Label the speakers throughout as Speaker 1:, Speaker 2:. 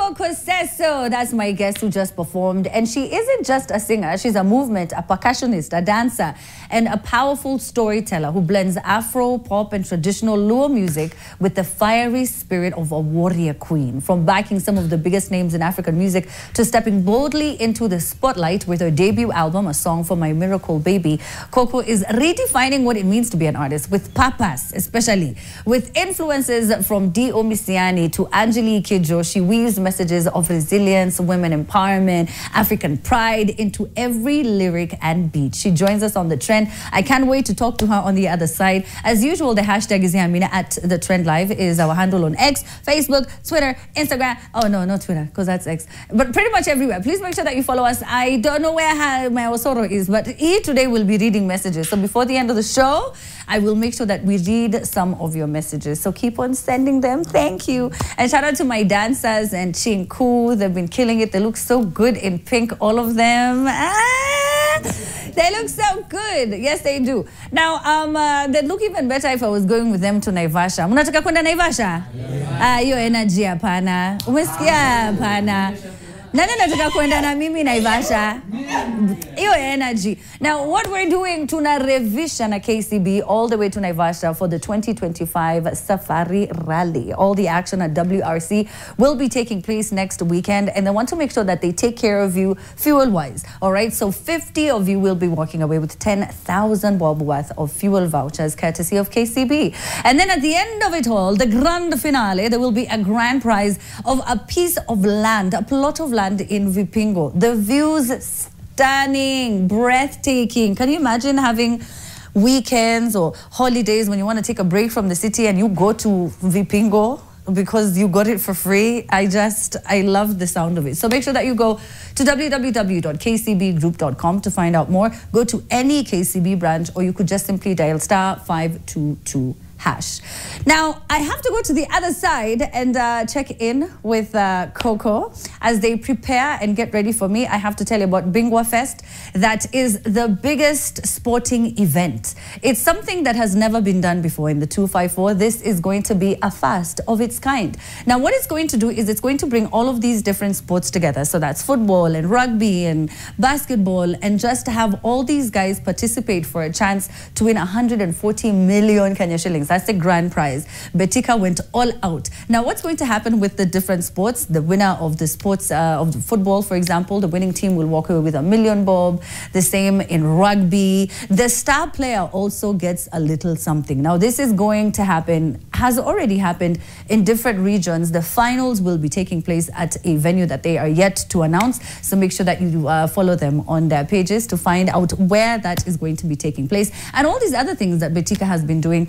Speaker 1: Koko Koseso, that's my guest who just performed. And she isn't just a singer, she's a movement, a percussionist, a dancer, and a powerful storyteller who blends Afro, pop, and traditional Luo music with the fiery spirit of a warrior queen. From backing some of the biggest names in African music to stepping boldly into the spotlight with her debut album, A Song for My Miracle Baby, Koko is redefining what it means to be an artist with purpose, especially with influences from D.O. Misiani to Angelique Kidjo. She weaves messages of resilience, women empowerment, African pride into every lyric and beat. She joins us on The Trend. I can't wait to talk to her on the other side. As usual, the hashtag is Yamina at The Trend Live is our handle on X, Facebook, Twitter, Instagram. Oh, no, not Twitter, because that's X. But pretty much everywhere. Please make sure that you follow us. I don't know where my Osoro is, but he today will be reading messages. So before the end of the show, I will make sure that we read some of your messages. So keep on sending them. Thank you. And shout out to my dancers and Chinku. They've been killing it. They look so good in pink, all of them. They look so good. Yes, they do. Now, they'd look even better if I was going with them to Naivasha. Munataka kwenda Naivasha? Yo energy hapana. Umesikia hapana? Nani nataka kwenda na mimi Naivasha? Iyo energy. Now, what we're doing, tuna revision a KCB all the way to Naivasha for the 2025 Safari Rally. All the action at WRC will be taking place next weekend, and they want to make sure that they take care of you fuel-wise. All right, so 50 of you will be walking away with 10,000 bob worth of fuel vouchers, courtesy of KCB. And then at the end of it all, the grand finale, there will be a grand prize of a piece of land, a plot of land in Vipingo. The views stunning, breathtaking. Can you imagine having weekends or holidays when you want to take a break from the city and you go to Vipingo because you got it for free? I love the sound of it. So make sure that you go to www.kcbgroup.com to find out more. Go to any KCB branch, or you could just simply dial *522#. Now, I have to go to the other side and check in with Koko as they prepare and get ready for me. I have to tell you about Bingwa Fest. That is the biggest sporting event. It's something that has never been done before in the 254. This is going to be a fast of its kind. Now, what it's going to do is it's going to bring all of these different sports together. So that's football and rugby and basketball, and just have all these guys participate for a chance to win 140 million Kenya shillings. That's the grand prize. Betika went all out. Now, what's going to happen with the different sports? The winner of the sports, of the football, for example, the winning team will walk away with $1 million bob. The same in rugby. The star player also gets a little something. Now, this is going to happen, has already happened in different regions. The finals will be taking place at a venue that they are yet to announce. So make sure that you follow them on their pages to find out where that is going to be taking place. And all these other things that Betika has been doing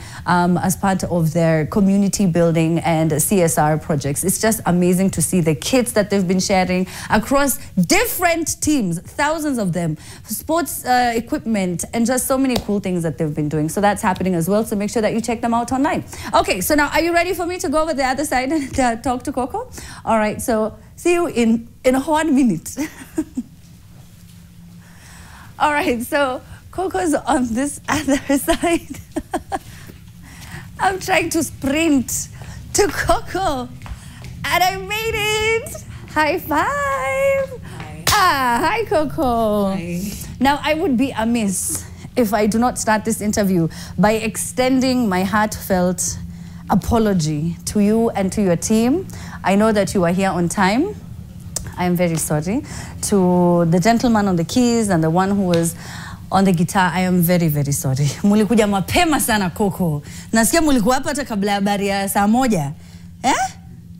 Speaker 1: as part of their community building and CSR projects. It's just amazing to see the kits that they've been sharing across different teams, thousands of them, sports equipment, and just so many cool things that they've been doing. So that's happening as well. So make sure that you check them out online. Okay, so now are you ready for me to go over the other side and talk to Koko? All right, so see you in 1 minute. All right, so Koko's on this other side. I'm trying to sprint to Koko, and I made it. High five. Hi. Hi, Koko.
Speaker 2: Hi.
Speaker 1: Now, I would be amiss if I do not start this interview by extending my heartfelt apology to you and to your team. I know that you are here on time. I am very sorry. To the gentleman on the keys and the one who was on the guitar, I am very, very sorry. Mulikuja mapema sana Koko. Nasikia mulikuwa hapa hata kabla habari ya saa moja. Eh?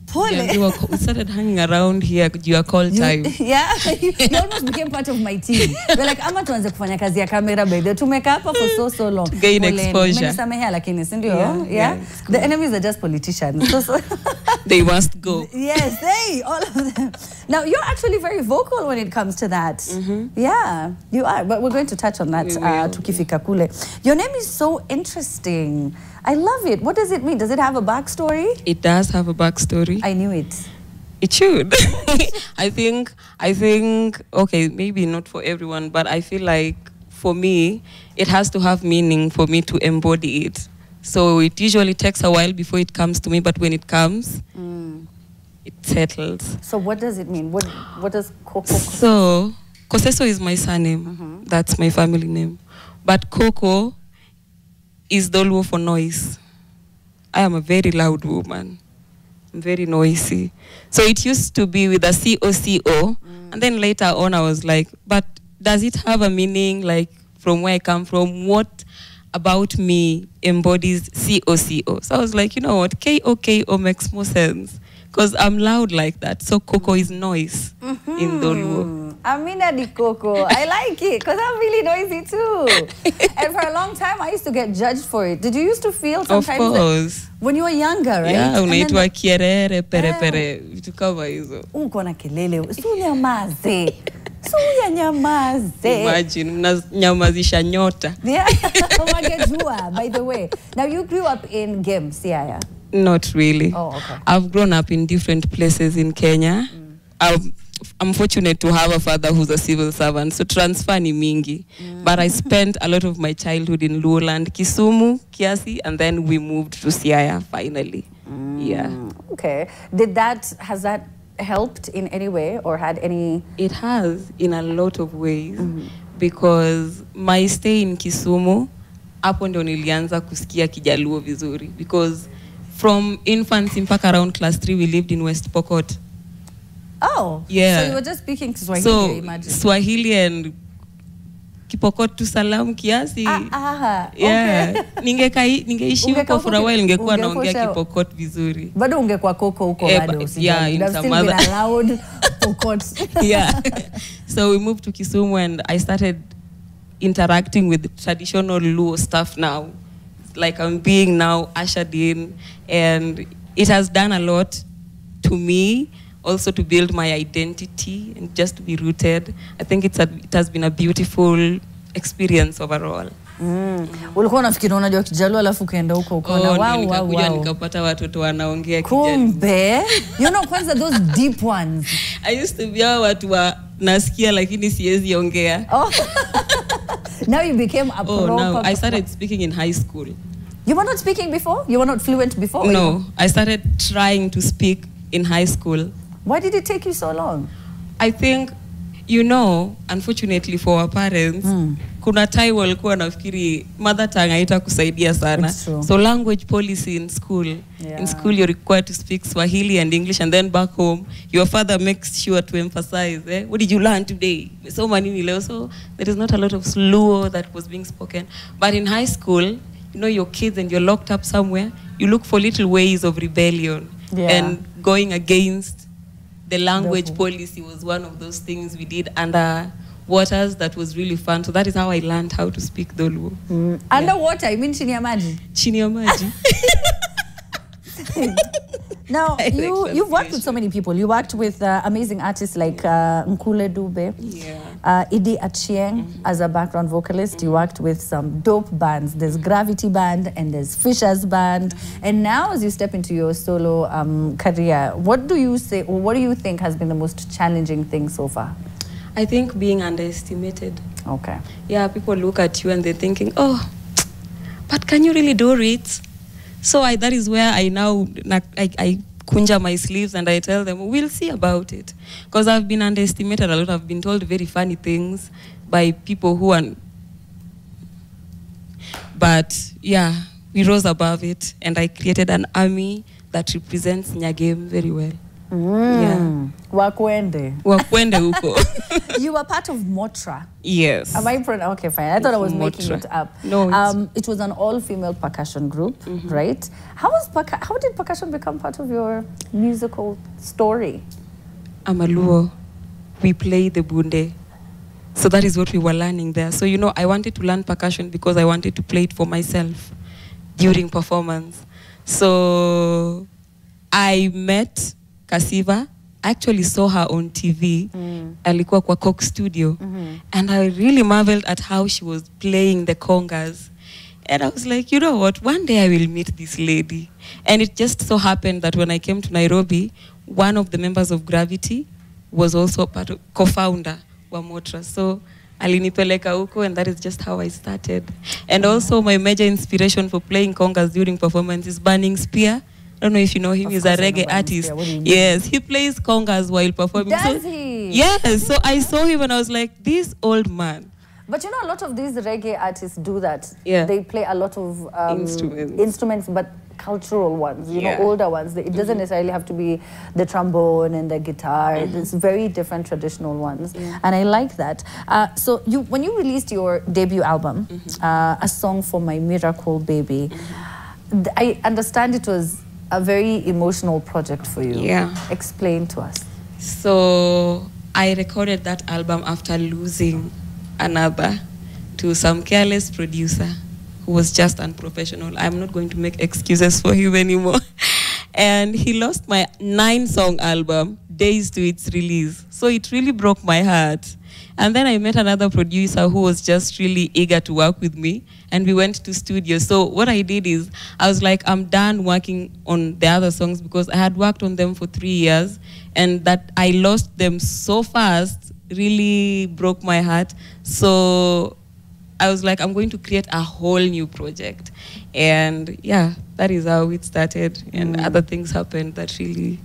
Speaker 1: Pole.
Speaker 2: Yeah, we started hanging around here. You are call time.
Speaker 1: Yeah, you almost became part of my team. We're like, ama tuanze kufanya kazi ya kamera by the tumeka hapa for so long.
Speaker 2: To gain exposure.
Speaker 1: Menisamehea lakini si ndio? Yeah. Cool. The enemies are just politicians. So.
Speaker 2: They must go.
Speaker 1: Yes, all of them. Now, you're actually very vocal when it comes to that. Yeah, you are. But we're going to touch on that tukifika kule. Your name is so interesting. I love it. What does it mean? Does it have a backstory?
Speaker 2: It does have a backstory.
Speaker 1: I knew it.
Speaker 2: It should. I think, okay, maybe not for everyone, but I feel like for me, it has to have meaning for me to embody it. So it usually takes a while before it comes to me, but when it comes, it settles.
Speaker 1: So what does it mean? What does Koko?
Speaker 2: So Koseso is my surname. That's my family name. But Koko is Dolwo for noise. I am a very loud woman. I'm very noisy. So it used to be with a C-O-C-O. And then later on I was like, but does it have a meaning, like from where I come from? What about me embodies C-O-C-O? So I was like, you know what, K-O-K-O makes more sense. Because I'm loud like that. So Koko is noise in Dolwo.
Speaker 1: Amina di Koko. I like it because I'm really noisy too. And for a long time, I used to get judged for it. Did you used to feel sometimes
Speaker 2: of course.
Speaker 1: When you were younger, right?
Speaker 2: Yeah, unaitwa kierere, pere pere, vitu kama hizo.
Speaker 1: Uko na kelele, sunyamaze. Sunyamaze.
Speaker 2: Imagine, mnanyamazisha nyota.
Speaker 1: Yeah, wangejua, by the way. Now you grew up in Gem, Siaya.
Speaker 2: Not really.
Speaker 1: Oh, okay.
Speaker 2: I've grown up in different places in Kenya. I'm fortunate to have a father who's a civil servant, so transfer ni mingi. But I spent a lot of my childhood in Luoland, Kisumu, Kiasi, and then we moved to Siaya finally. Yeah.
Speaker 1: Okay. Has that helped in any way or had any?
Speaker 2: It has in a lot of ways because my stay in Kisumu, hapo ndio nilianza kusikia Kijaluo vizuri because from infancy mpaka around class 3 we lived in West Pokot.
Speaker 1: Oh,
Speaker 2: yeah.
Speaker 1: So you were just speaking Swahili,
Speaker 2: so,
Speaker 1: imagine.
Speaker 2: Swahili and Kipokot tu salamu kiasi. Yeah.
Speaker 1: Okay.
Speaker 2: Ningeishi huko for a while ningekuwa naongea Kipokot vizuri.
Speaker 1: Bado ungekuwa Koko huko bado.
Speaker 2: Yeah, in some other.
Speaker 1: Been allowed Pokot.
Speaker 2: Yeah. So we moved to Kisumu and I started interacting with traditional Luo stuff now. Like I'm being now ushered in, and it has done a lot to me, also to build my identity and just to be rooted. I think it has been a beautiful experience overall.
Speaker 1: Ulikuwa unafikiri unajua Kijaluo alafu kaenda huko ukaona
Speaker 2: wow. Nikapata watoto wanaongea Kijaluo.
Speaker 1: Kumbe, you know kwanza those deep ones.
Speaker 2: I used to be watu wa nasikia lakini siwezi ongea.
Speaker 1: Oh. Now you became a pro.
Speaker 2: No, I started speaking in high school.
Speaker 1: You were not speaking before? You were not fluent before?
Speaker 2: No, I started trying to speak in high school.
Speaker 1: Why did it take you so long?
Speaker 2: I think, you know, unfortunately for our parents, kuna time walikuwa nafikiri mother tongue haita kusaidia sana. So language policy in school. Yeah. In school you're required to speak Swahili and English, and then back home your father makes sure to emphasize, what did you learn today? So many leo. So there is not a lot of Luo that was being spoken. But in high school, you know, you're kids and you're locked up somewhere, you look for little ways of rebellion. Yeah. And going against the language policy was one of those things we did under waters that was really fun. So that is how I learned how to speak Dolwo.
Speaker 1: Underwater, you mean chini ya maji?
Speaker 2: Chini ya maji.
Speaker 1: Now, you've worked with so many people. You worked with amazing artists like Nkule Dube, Idi Achieng as a background vocalist. You worked with some dope bands. There's Gravity Band and there's Fisher's Band. And now as you step into your solo career, what do you say, or what do you think has been the most challenging thing so far?
Speaker 2: I think being underestimated.
Speaker 1: Okay.
Speaker 2: Yeah, people look at you and they're thinking, oh, but can you really do it? So that is where I now, I kunja my sleeves and I tell them, we'll see about it. Because I've been underestimated a lot. I've been told very funny things by people who are... But yeah, we rose above it and I created an army that represents Nyagem very well. Yeah.
Speaker 1: Wakwende.
Speaker 2: Wakwende huko.
Speaker 1: You were part of Motra.
Speaker 2: Yes.
Speaker 1: Am I okay, fine. I thought I was making it up.
Speaker 2: No.
Speaker 1: It was an all-female percussion group, right? How did percussion become part of your musical story?
Speaker 2: I'm a Luo. We play the bunde. So that is what we were learning there. So, you know, I wanted to learn percussion because I wanted to play it for myself during performance. So I met Kasiva. I actually saw her on TV. Alikuwa kwa Coke Studio. And I really marveled at how she was playing the congas. And I was like, you know what? One day I will meet this lady. And it just so happened that when I came to Nairobi, one of the members of Gravity was also part of co-founder wa Motra. So alinipeleka huko, and that is just how I started. And also my major inspiration for playing congas during performance is Burning Spear. I don't know if you know him. He's a reggae artist. Yes, he plays congas while performing.
Speaker 1: Does he?
Speaker 2: Yes. So I saw him and I was like, this old man.
Speaker 1: But you know, a lot of these reggae artists do that.
Speaker 2: Yeah.
Speaker 1: They play a lot of instruments, but cultural ones, you know, older ones. It doesn't necessarily have to be the trombone and the guitar. It's very different traditional ones. And I like that. So when you released your debut album, A Song for My Miracle Baby, I understand it was a very emotional project for you.
Speaker 2: Yeah.
Speaker 1: Explain to us.
Speaker 2: So I recorded that album after losing another to some careless producer who was just unprofessional. I'm not going to make excuses for him anymore. And he lost my 9-song album days to its release. So it really broke my heart. And then I met another producer who was just really eager to work with me. And we went to studio. So what I did is, I was like, I'm done working on the other songs because I had worked on them for 3 years. And that I lost them so fast really broke my heart. So I was like, I'm going to create a whole new project. And yeah, that is how it started. And other things happened that really...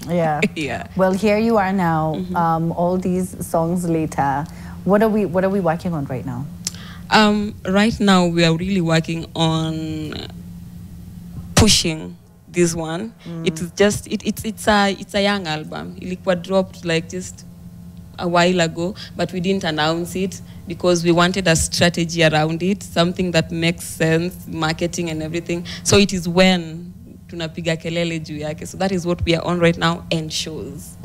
Speaker 1: yeah. Well, here you are now, all these songs later. What are we working on right now?
Speaker 2: Right now, we are really working on pushing this one. It is just, it's a young album. Ilikuwa dropped like just a while ago, but we didn't announce it because we wanted a strategy around it, something that makes sense, marketing and everything. So it is when tunapiga kelele juu yake. So that is what we are on right now, and shows.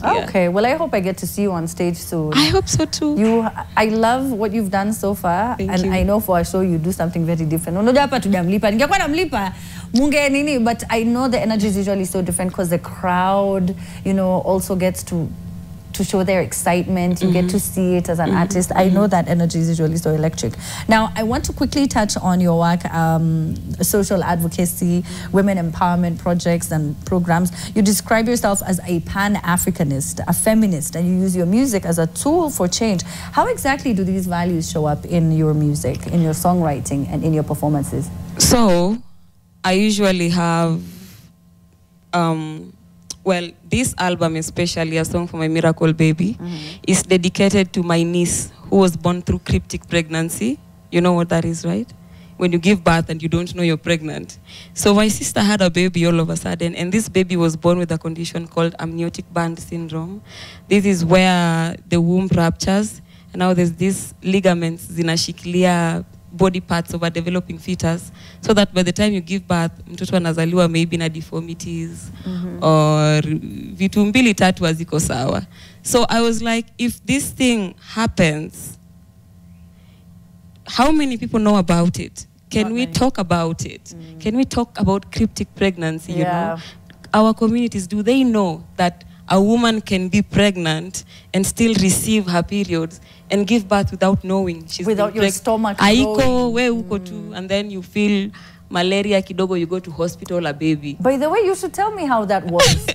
Speaker 1: Okay, well, I hope I get to see you on stage soon.
Speaker 2: I hope so too.
Speaker 1: I love what you've done so far.
Speaker 2: Thank
Speaker 1: and
Speaker 2: you.
Speaker 1: I know for sure you do something very different. Unajua hapa tujamlipa. Ningekuwa namlipa munge nini, but I know the energy is usually so different because the crowd, you know, also gets to show their excitement. You get to see it as an artist. I know that energy is usually so electric. Now, I want to quickly touch on your work, social advocacy, women empowerment projects and programs. You describe yourself as a Pan-Africanist, a feminist, and you use your music as a tool for change. How exactly do these values show up in your music, in your songwriting, and in your performances?
Speaker 2: So, I usually have... well, this album, especially A Song for My Miracle Baby, is dedicated to my niece who was born through cryptic pregnancy. You know what that is, right? When you give birth and you don't know you're pregnant. So my sister had a baby all of a sudden, and this baby was born with a condition called amniotic band syndrome. This is where the womb ruptures, and now there's these ligaments zinashikilia body parts of a developing fetus, so that by the time you give birth, mtoto anazaliwa maybe na deformities or vitu mbili tatu haziko sawa. So I was like, if this thing happens, how many people know about it? Can we talk about it? Can we talk about cryptic pregnancy? You know, our communities, do they know that a woman can be pregnant and still receive her periods and give birth without knowing she's
Speaker 1: without your stomach
Speaker 2: aiko we uko tu, and then you feel malaria kidogo, you go to hospital, a baby.
Speaker 1: By the way, you should tell me how that was.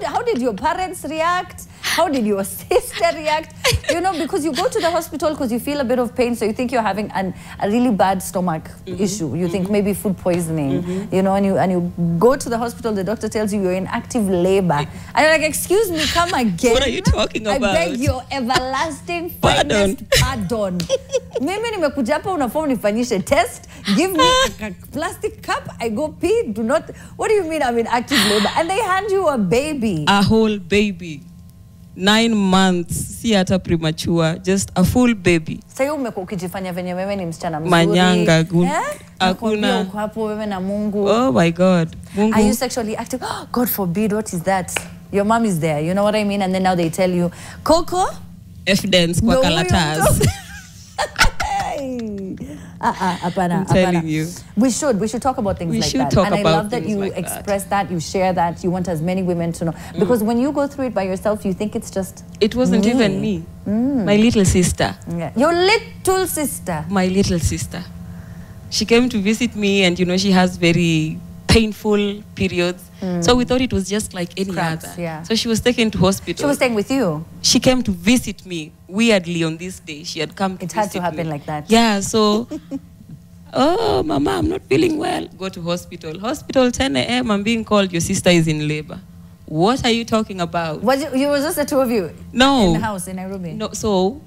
Speaker 1: How did your parents react? How did your sister react? You know, because you go to the hospital because you feel a bit of pain, so you think you're having a really bad stomach issue. You think maybe food poisoning, you know, and you go to the hospital, the doctor tells you you're in active labor. And you're like, excuse me, come again.
Speaker 2: What are you talking about?
Speaker 1: I beg your everlasting finest pardon. Mimi nimekuja hapa unafaa unifanyishe test, give me a plastic cup, I go pee, do not, what do you mean I'm in active labor? And they hand you a baby.
Speaker 2: A whole baby. 9 months, si hata premature, just a full baby.
Speaker 1: Sasa umekuwa ukijifanya venye wewe ni msichana mzuri.
Speaker 2: Manyanga, hakuna.
Speaker 1: Uko hapo wewe na Mungu.
Speaker 2: Oh my God. Mungu.
Speaker 1: Are you sexually active? Oh, God forbid, what is that? Your mom is there, you know what I mean? And then now they tell you, Koko?
Speaker 2: Evidence kwa kalatas.
Speaker 1: I'm
Speaker 2: telling you.
Speaker 1: We should talk about things like that. And I love that you express that, you share that, you want as many women to know. Because when you go through it by yourself, you think it's just
Speaker 2: It wasn't
Speaker 1: me.
Speaker 2: even me. My little sister.
Speaker 1: Yeah. Your little sister.
Speaker 2: My little sister. She came to visit me, and you know, she has very painful periods. So we thought it was just like any
Speaker 1: Cramps,
Speaker 2: other.
Speaker 1: yeah.
Speaker 2: So she was taken to hospital.
Speaker 1: She was staying with you?
Speaker 2: She came to visit me. Weirdly, on this day, she had come to
Speaker 1: It had
Speaker 2: visit
Speaker 1: to happen
Speaker 2: me.
Speaker 1: like that.
Speaker 2: Yeah, so Oh, Mama, I'm not feeling well. Go to hospital. Hospital, 10 a.m. I'm being called, your sister is in labor. What are you talking about?
Speaker 1: You were just the two of you?
Speaker 2: No.
Speaker 1: In the house in Nairobi?
Speaker 2: No, so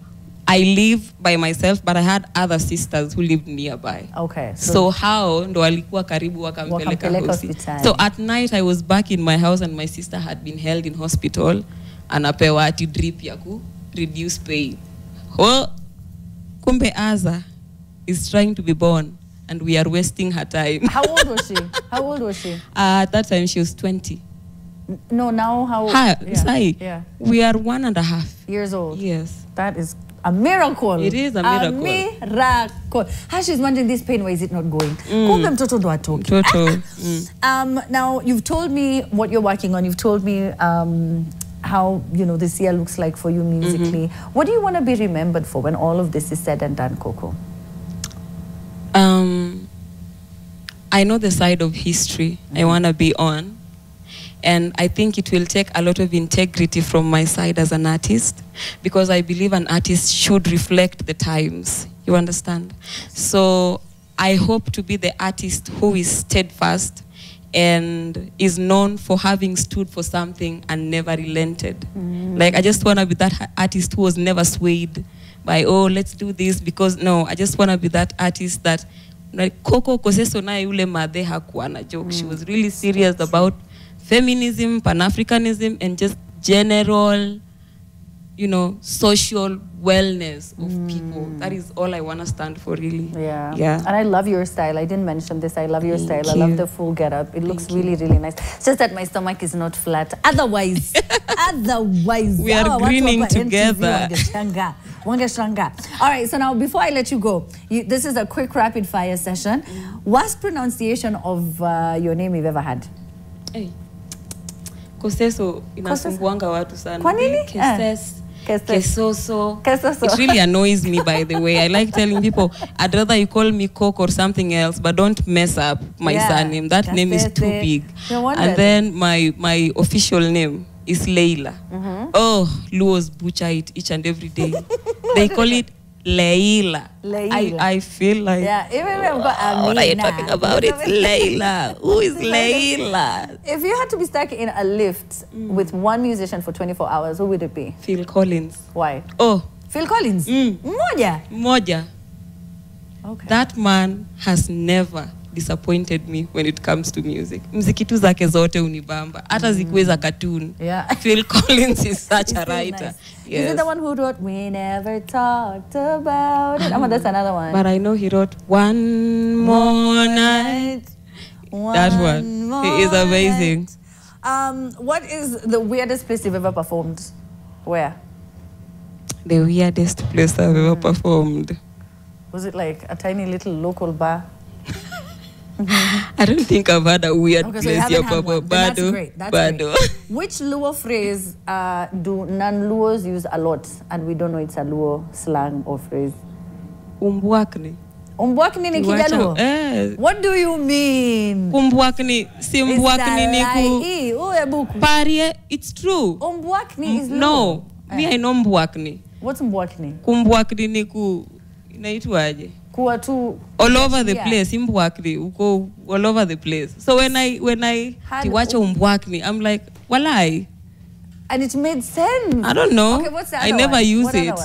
Speaker 2: I live by myself, but I had other sisters who lived nearby.
Speaker 1: Okay.
Speaker 2: So how ndo walikuwa karibu wakampeleka hospitali. So at night I was back in my house and my sister had been held in hospital. Anapewa ati drip ya ku reduce pain. Oh, kumbe Aza is trying to be born and we are wasting her time.
Speaker 1: How old was she? How old was she?
Speaker 2: At that time she was 20.
Speaker 1: No, now how old?
Speaker 2: Yeah. We are 1.5
Speaker 1: years old.
Speaker 2: Yes.
Speaker 1: That is a miracle.
Speaker 2: It is a miracle.
Speaker 1: A miracle. How she's wondering this pain, why is it not going? Kumbe mtoto ndo atoki.
Speaker 2: Toto.
Speaker 1: Now, you've told me what you're working on. You've told me how, this year looks like for you musically. What do you want to be remembered for when all of this is said and done, Koko?
Speaker 2: I know the side of history I want to be on. And I think it will take a lot of integrity from my side as an artist, because I believe an artist should reflect the times. You understand? So I hope to be the artist who is steadfast and is known for having stood for something and never relented. Like, I just want to be that artist who was never swayed by, oh, let's do this, because no, I just want to be that artist that, like Koko Koseso na yule madhe hakuwa na joke. She was really serious about feminism, Pan-Africanism, and just general, social wellness of people. That is all I want to stand for, really.
Speaker 1: Yeah. And I love your style. I didn't mention this. I love your style. I love the full getup. It looks really, really nice. It's just that my stomach is not flat. Otherwise,
Speaker 2: we are grinning together.
Speaker 1: All right, so now before I let you go, this is a quick rapid fire session. Worst pronunciation of your name you've ever had?
Speaker 2: Hey. Koseso inasumbuanga watu sana.
Speaker 1: Kwa nini?
Speaker 2: Kesoso. It really annoys me, by the way. I like telling people, I'd rather you call me Koko or something else, but don't mess up my surname. That name is too big. And then my official name is Leila. Oh, Luos butcher it each and every day. They call it Leila. I feel like,
Speaker 1: even we've got Amina.
Speaker 2: What are you talking about? It's Leila. Who is Leila?
Speaker 1: If you had to be stuck in a lift with one musician for 24 hours, who would it be?
Speaker 2: Phil Collins.
Speaker 1: Why?
Speaker 2: Oh.
Speaker 1: Phil Collins? Moja. Okay.
Speaker 2: That man has never disappointed me when it comes to music. Mziki tu zake zote unibamba. Hata zikuwe za cartoon. Phil Collins is such a writer.
Speaker 1: Nice. Yes. Is it the one who wrote We Never Talked About It? That's another one.
Speaker 2: But I know he wrote One More Night. That one. He is amazing.
Speaker 1: What is the weirdest place you've ever performed? Where?
Speaker 2: The weirdest place I've ever performed.
Speaker 1: Was it like a tiny little local bar?
Speaker 2: I don't think I've had a weird place here,
Speaker 1: Papa. That's great. Which Luo phrase do non-Luos use a lot and we don't know it's a Luo slang or phrase?
Speaker 2: Umbwakni.
Speaker 1: Umbwakni ni Kijaluo? What do you mean?
Speaker 2: Umbwakni, simbwakni niku. Parie, it's true.
Speaker 1: Umbwakni is Luo?
Speaker 2: No, me I know Mbwakni.
Speaker 1: What's Mbwakni?
Speaker 2: Kumbwakni niku, inaitwaje?
Speaker 1: All
Speaker 2: over the place, Mbwakni, uko all over the place. So when I watch Mbwakni, I'm like, walai.
Speaker 1: And it made sense.
Speaker 2: I don't know.
Speaker 1: Okay, what's the other
Speaker 2: I never
Speaker 1: one?
Speaker 2: use
Speaker 1: what
Speaker 2: it.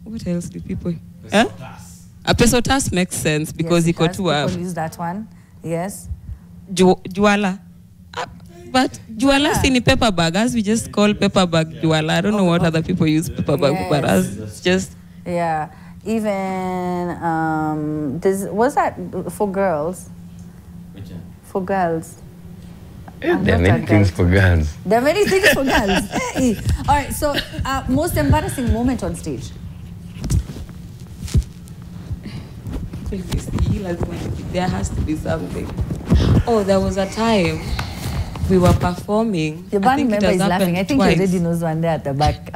Speaker 2: What else do people? A pesotas makes sense because
Speaker 1: yes,
Speaker 2: iko tu
Speaker 1: people use that one. Yes.
Speaker 2: Juala. But juala si ni paper bag, as we just call paper bag juala. I don't know what other people use paper bag, but as it's just.
Speaker 1: Yeah. Even was that for girls?
Speaker 3: Which one?
Speaker 1: For girls.
Speaker 3: There are many things for girls.
Speaker 1: There are many things for girls. Hey. All right. So, most embarrassing moment on stage.
Speaker 2: There has to be something. Oh, there was a time we were performing.
Speaker 1: Your band member is laughing. I think he already knows one there at the back.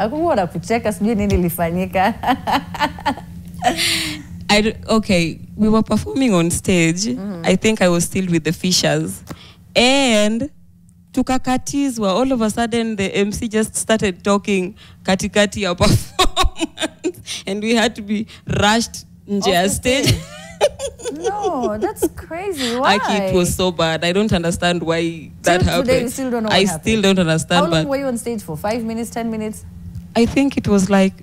Speaker 2: Okay, we were performing on stage. I think I was still with the Fishers. And tukakatizwa, all of a sudden the MC just started talking katikati ya performance. And we had to be rushed nje ya stage.
Speaker 1: No, that's crazy. Why?
Speaker 2: It was so bad. I don't understand why that
Speaker 1: Till
Speaker 2: happened.
Speaker 1: today, you still don't know what happened.
Speaker 2: still don't understand.
Speaker 1: How long
Speaker 2: but
Speaker 1: were you on stage for? 5 minutes, 10 minutes?
Speaker 2: I think it was like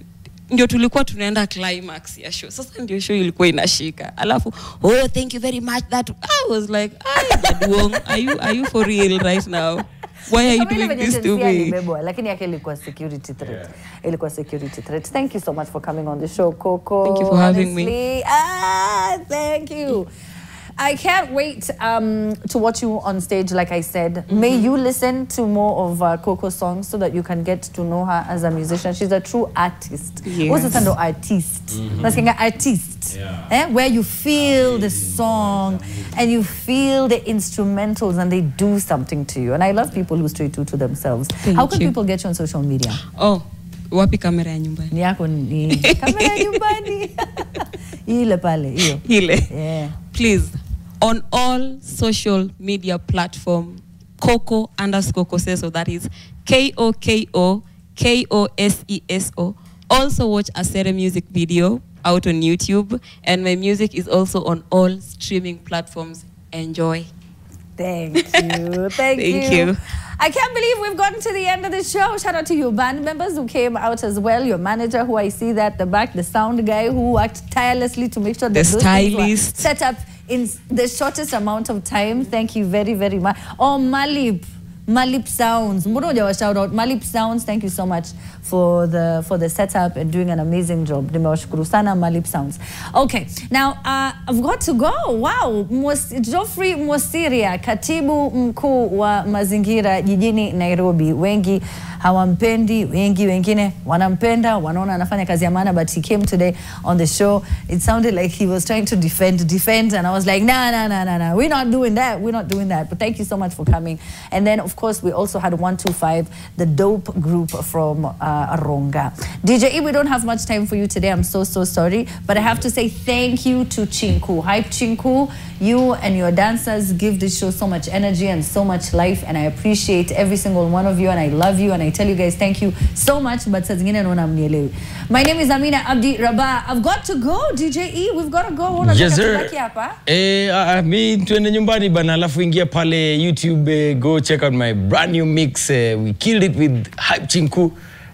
Speaker 2: ndio tulikuwa tunaenda climax ya show. Sasa ndio show ilikuwa inashika. Alafu, oh, thank you very much. That I was like, Baduong, are you for real right now? Why are you doing this to me?
Speaker 1: Lakini yake ilikuwa security threat. Ilikuwa security threat. Thank you so much for coming on the show, Koko.
Speaker 2: Thank you for having me.
Speaker 1: Thank you. I can't wait to watch you on stage, like I said. May you listen to more of Koko's songs so that you can get to know her as a musician. She's a true artist.
Speaker 2: Yes.
Speaker 1: What's the sound artist? Artist. Yeah. Where you feel the song and you feel the instrumentals and they do something to you. And I love people who stay true to themselves. How can people get you on social media?
Speaker 2: Oh, wapi kamera ya nyumbani?
Speaker 1: Ni yako ni kamera ya nyumbani. Ile pale, hiyo.
Speaker 2: Ile.
Speaker 1: Yeah.
Speaker 2: Please, on all social media platform, Koko_Koseso. That is KOKO_KOSESO. Also watch a Sere music video out on YouTube, and my music is also on all streaming platforms. Enjoy.
Speaker 1: Thank you. Thank you. I can't believe we've gotten to the end of the show. Shout out to your band members who came out as well. Your manager, who I see there at the back, the sound guy who worked tirelessly to make sure that those things were set up in the shortest amount of time. Thank you very, very much. Oh, Malip Sounds. Mbona shout out Malip Sounds. Thank you so much for the setup and doing an amazing job. Nimewashukuru sana Malip Sounds. Okay, now I've got to go. Wow, Geoffrey Mwasiria, katibu mkuu wa mazingira jijini Nairobi. Wengi hawampendi, wengine wanampenda, wanaona anafanya kazi ya maana, but he came today on the show. It sounded like he was trying to defend, and I was like, nah, we're not doing that. But thank you so much for coming. And then, of course, we also had 125, the dope group from Aronga. DJ E, we don't have much time for you today. I'm so sorry, but I have to say thank you to Chinku. Hype Chinku, you and your dancers give this show so much energy and so much life, and I appreciate every single one of you, and I love you, and I tell you guys thank you so much. But my name is Amina Abdi Rabah. I've got to go. DJ E, we've got to go.
Speaker 3: Yes, sir. Me tuende nyumbani bana, alafu ingia pale YouTube, go check out my brand new mix. We killed it with Hype Chinku.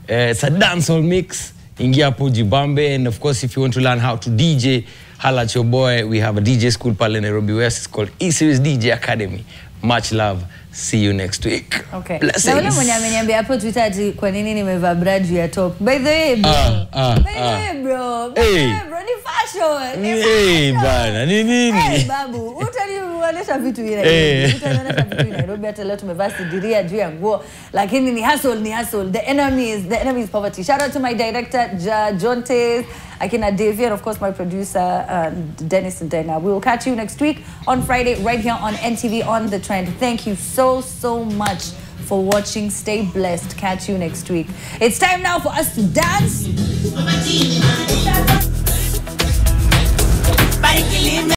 Speaker 3: It's a dancehall mix. Ingia hapo jibambe, and of course if you want to learn how to DJ, holla at your boy. We have a DJ school pale Nairobi West. It's called E-Series DJ Academy. Much love. See you next week.
Speaker 1: Okay.
Speaker 3: Blessings.
Speaker 1: Na ule mwenye ameniambia hapo Twitter ati kwa nini nimevaa bra juu ya top. By the way, bro. Bro, ni fashion.
Speaker 3: Hey, bana, ni nini?
Speaker 1: Hey, babu, utanionyesha vitu ile. Utanionyesha vitu ile. Nairobi hata leo tumevaa sidiria juu ya nguo, lakini ni hustle. The enemy is poverty. Shout out to my director, Jontes, Akina Davy, and of course my producer, Dennis Ndenga. We will catch you next week on Friday right here on NTV on The Trend. Thank you so much for watching. Stay blessed. Catch you next week. It's time now for us to dance.